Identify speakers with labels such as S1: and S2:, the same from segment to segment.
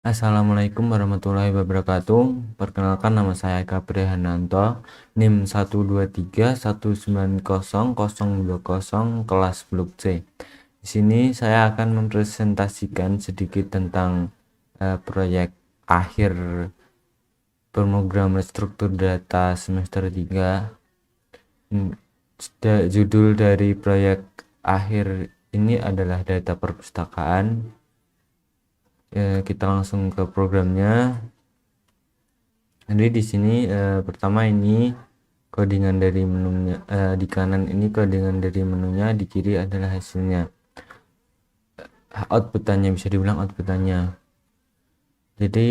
S1: Assalamualaikum warahmatullahi wabarakatuh. Perkenalkan, nama saya Eka Prihananto, NIM 123190020 kelas Blok C. Di sini saya akan mempresentasikan sedikit tentang proyek akhir pemrograman struktur data semester 3. Judul dari proyek akhir ini adalah data perpustakaan. Kita langsung ke programnya. Jadi di sini pertama ini codingan dari menunya, di kanan ini codingan dari menunya, di kiri adalah hasilnya, outputannya, bisa dibilang outputannya. Jadi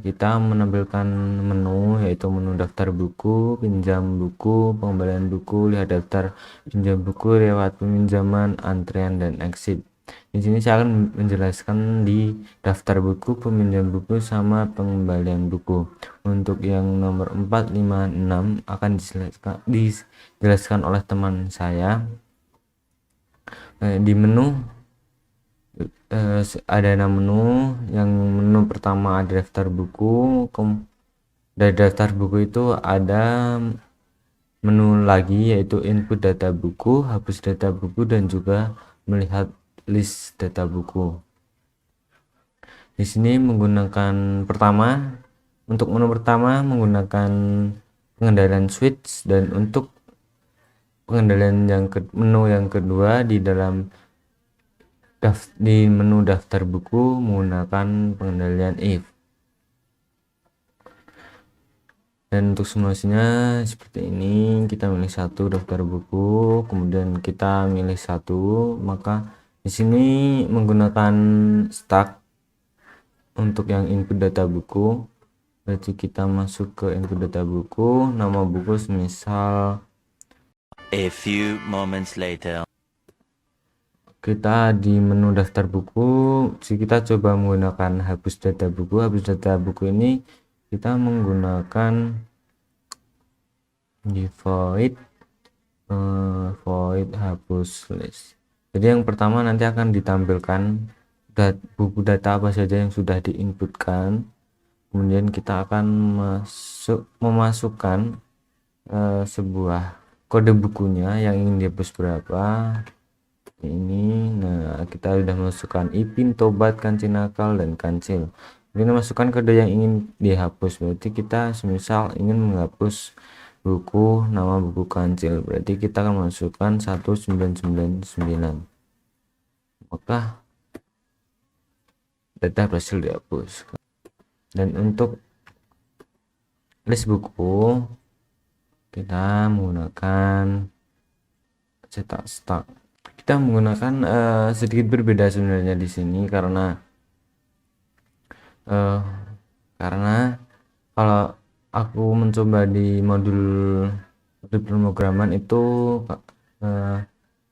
S1: kita menampilkan menu, yaitu menu daftar buku, pinjam buku, pengembalian buku, lihat daftar pinjam buku, lewat peminjaman, antrean, dan exit. Di sini saya akan menjelaskan di daftar buku, peminjam buku, sama pengembalian buku. Untuk yang nomor 4, 5, 6 akan dijelaskan oleh teman saya. Di menu ada 6 menu. Yang menu pertama ada daftar buku. Dari daftar buku itu ada menu lagi, yaitu input data buku, hapus data buku, dan juga melihat list data buku. Di sini menggunakan untuk menu pertama menggunakan pengendalian switch, dan untuk pengendalian menu yang kedua di menu daftar buku menggunakan pengendalian if. Dan untuk simulasinya seperti ini, kita milih satu daftar buku, kemudian kita milih satu, maka di sini menggunakan stack untuk yang input data buku. Berarti kita masuk ke input data buku, nama buku semisal.
S2: A few moments later.
S1: Kita di menu daftar buku, kita coba menggunakan hapus data buku. Hapus data buku ini kita menggunakan di void hapus list. Jadi yang pertama nanti akan ditampilkan buku data apa saja yang sudah diinputkan. Kemudian kita akan memasukkan sebuah kode bukunya yang ingin dihapus berapa. Ini, nah kita sudah masukkan ipin, tobat, kancil nakal, dan kancil. Ini masukkan kode yang ingin dihapus. Berarti kita semisal ingin menghapus buku, nama buku kancil, berarti kita akan masukkan 1999, maka data berhasil dihapus. Dan untuk list buku kita menggunakan cetak stak. Kita menggunakan sedikit berbeda sebenarnya di sini, karena kalau aku mencoba di modul pemrograman itu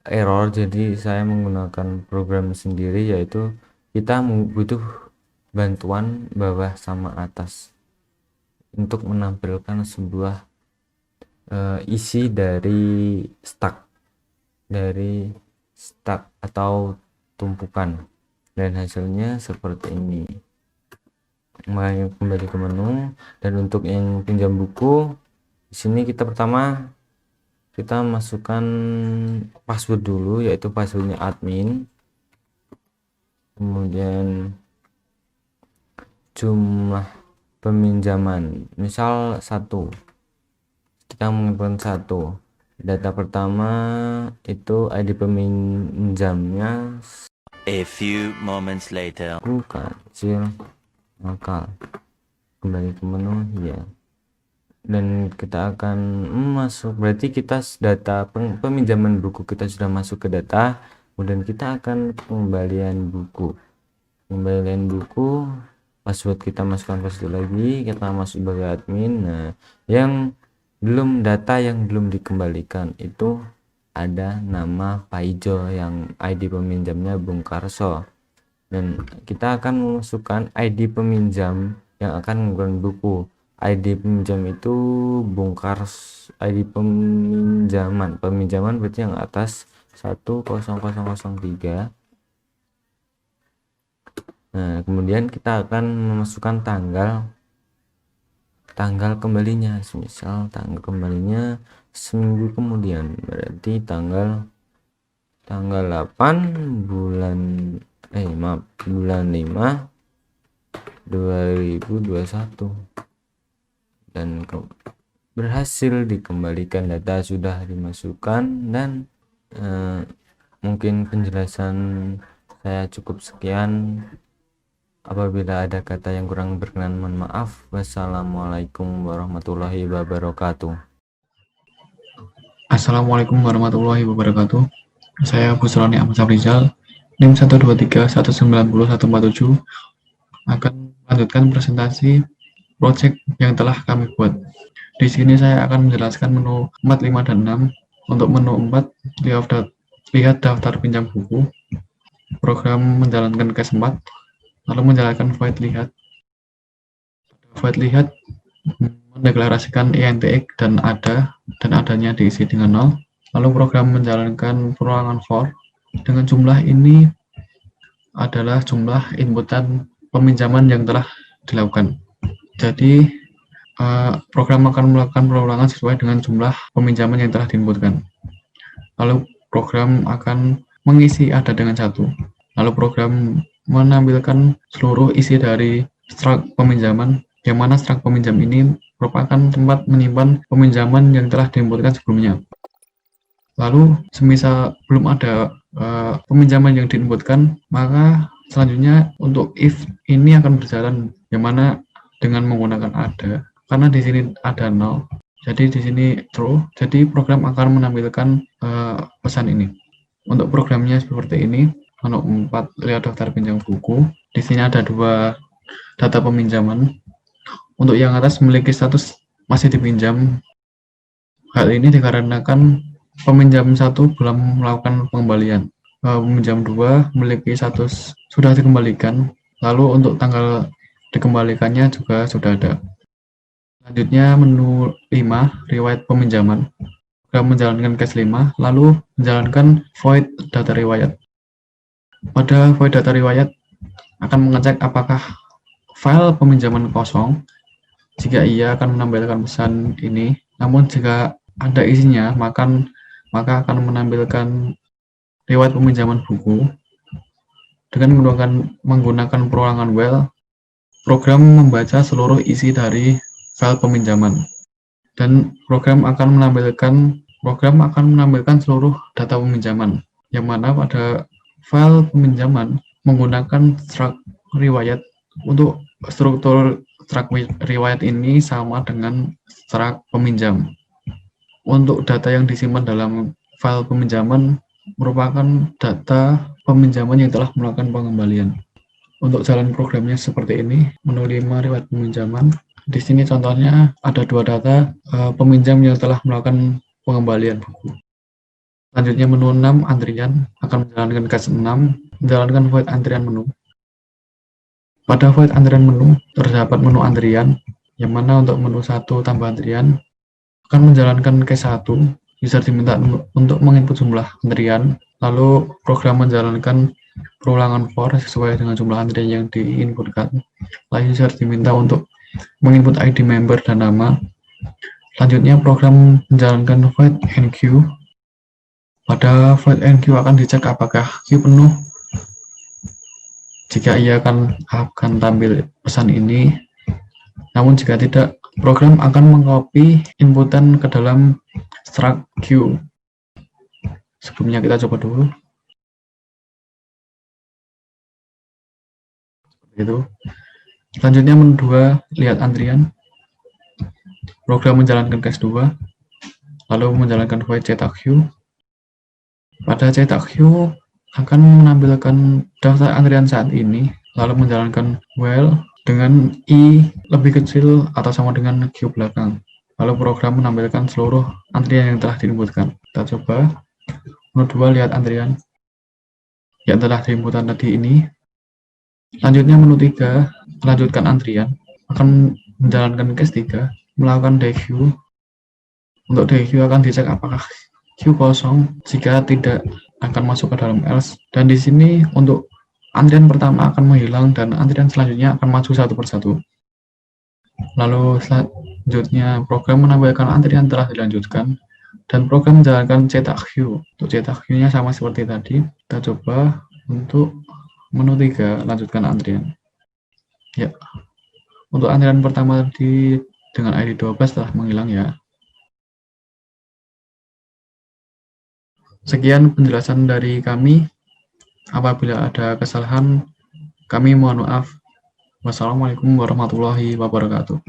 S1: error, jadi saya menggunakan program sendiri, yaitu kita butuh bantuan bawah sama atas untuk menampilkan sebuah isi dari stack atau tumpukan, dan hasilnya seperti ini. Kembali ke menu, dan untuk yang pinjam buku, di sini kita pertama masukkan password dulu, yaitu passwordnya admin, kemudian jumlah peminjaman misal 1, kita menginput 1. Data pertama itu ID peminjamnya.
S2: A few moments later.
S1: Kancil nakal. Kembali ke menu ya, dan kita akan masuk. Berarti kita data peminjaman buku kita sudah masuk ke data. Kemudian kita akan pengembalian buku, password kita masukkan password lagi, kita masuk sebagai admin. Nah, data yang belum dikembalikan itu ada nama Pak Ijo yang ID peminjamnya Bung Karso, dan kita akan memasukkan ID peminjam yang akan menggunakan buku. ID peminjam itu Bung Karso. ID peminjaman berarti yang atas 10003. Nah, kemudian kita akan memasukkan tanggal kembalinya. Misal tanggal kembalinya seminggu kemudian, berarti tanggal 8 bulan bulan 5 2021, dan berhasil dikembalikan, data sudah dimasukkan. Dan mungkin penjelasan saya cukup sekian. Apabila ada kata yang kurang berkenan, mohon maaf. Wassalamualaikum warahmatullahi wabarakatuh.
S3: Assalamualaikum warahmatullahi wabarakatuh. Saya Busroni Ahmad Safrizal, NIM 123190147, akan melanjutkan presentasi project yang telah kami buat. Di sini saya akan menjelaskan menu 4, 5, dan 6. Untuk menu 4, lihat daftar pinjam buku, program menjalankan case 4, lalu menjalankan void lihat. Void lihat mendeklarasikan INTX dan adanya diisi dengan 0. Lalu program menjalankan perulangan for dengan jumlah ini adalah jumlah inputan peminjaman yang telah dilakukan. Jadi program akan melakukan perulangan sesuai dengan jumlah peminjaman yang telah diinputkan. Lalu program akan mengisi ada dengan 1. Lalu program menampilkan seluruh isi dari struct peminjaman, yang mana struct peminjam ini merupakan tempat menyimpan peminjaman yang telah diinputkan sebelumnya. Lalu semisal belum ada peminjaman yang diinputkan, maka selanjutnya untuk if ini akan berjalan, yang mana dengan menggunakan ada, karena di sini ada 0, jadi di sini true. Jadi program akan menampilkan pesan ini. Untuk programnya seperti ini. Untuk 4, lihat daftar pinjam buku. Di sini ada 2 data peminjaman. Untuk yang atas memiliki status masih dipinjam. Hal ini dikarenakan peminjam 1 belum melakukan pengembalian. Peminjam 2 memiliki status sudah dikembalikan. Lalu untuk tanggal dikembalikannya juga sudah ada. Selanjutnya menu 5, riwayat peminjaman. Program menjalankan case 5, lalu menjalankan void data riwayat. Pada void data riwayat akan mengecek apakah file peminjaman kosong. Jika iya, akan menampilkan pesan ini. Namun jika ada isinya, maka akan menampilkan riwayat peminjaman buku. Dengan menggunakan perulangan while, program membaca seluruh isi dari file peminjaman, dan program akan menampilkan seluruh data peminjaman, yang mana pada file peminjaman menggunakan struct riwayat. Untuk struktur struct riwayat ini sama dengan struct peminjam. Untuk data yang disimpan dalam file peminjaman merupakan data peminjaman yang telah melakukan pengembalian. Untuk jalan programnya seperti ini. Menu 5, riwayat peminjaman. Di sini contohnya ada 2 data peminjam yang telah melakukan pengembalian buku. Selanjutnya menu 6, antrian, akan menjalankan case 6, menjalankan void antrian menu. Pada void antrian menu terdapat menu antrian, yang mana untuk menu 1 tambah antrian akan menjalankan case 1. User diminta untuk menginput jumlah antrian, lalu program menjalankan perulangan for sesuai dengan jumlah antrian yang diinputkan. Lalu user diminta untuk menginput ID member dan nama. Selanjutnya program menjalankan void enqueue. Pada void enqueue akan dicek apakah queue penuh. Jika iya, akan tampil pesan ini. Namun jika tidak, program akan mengcopy inputan ke dalam struct queue. Sebelumnya kita coba dulu. Itu. Selanjutnya menu 2, lihat antrian. Program menjalankan case 2, lalu menjalankan void cetak queue. Pada cetak queue akan menampilkan daftar antrian saat ini, lalu menjalankan while dengan i lebih kecil atau sama dengan queue belakang. Lalu program menampilkan seluruh antrian yang telah diinputkan. Kita coba. Menu 2, lihat antrian yang telah diinputkan tadi ini. Selanjutnya menu 3, lanjutkan antrian, akan menjalankan case 3, melakukan dequeue. Untuk dequeue akan dicek apakah queue kosong. Jika tidak, akan masuk ke dalam else. Dan di sini untuk antrian pertama akan menghilang dan antrian selanjutnya akan maju satu persatu. Lalu selanjutnya program menampilkan antrian telah dilanjutkan dan program menjalankan cetak queue. Untuk cetak queue-nya sama seperti tadi. Kita coba untuk menu 3, lanjutkan antrian. Ya, untuk antrian pertama tadi dengan ID 12 telah menghilang ya. Sekian penjelasan dari kami. Apabila ada kesalahan, kami mohon maaf. Wassalamualaikum warahmatullahi wabarakatuh.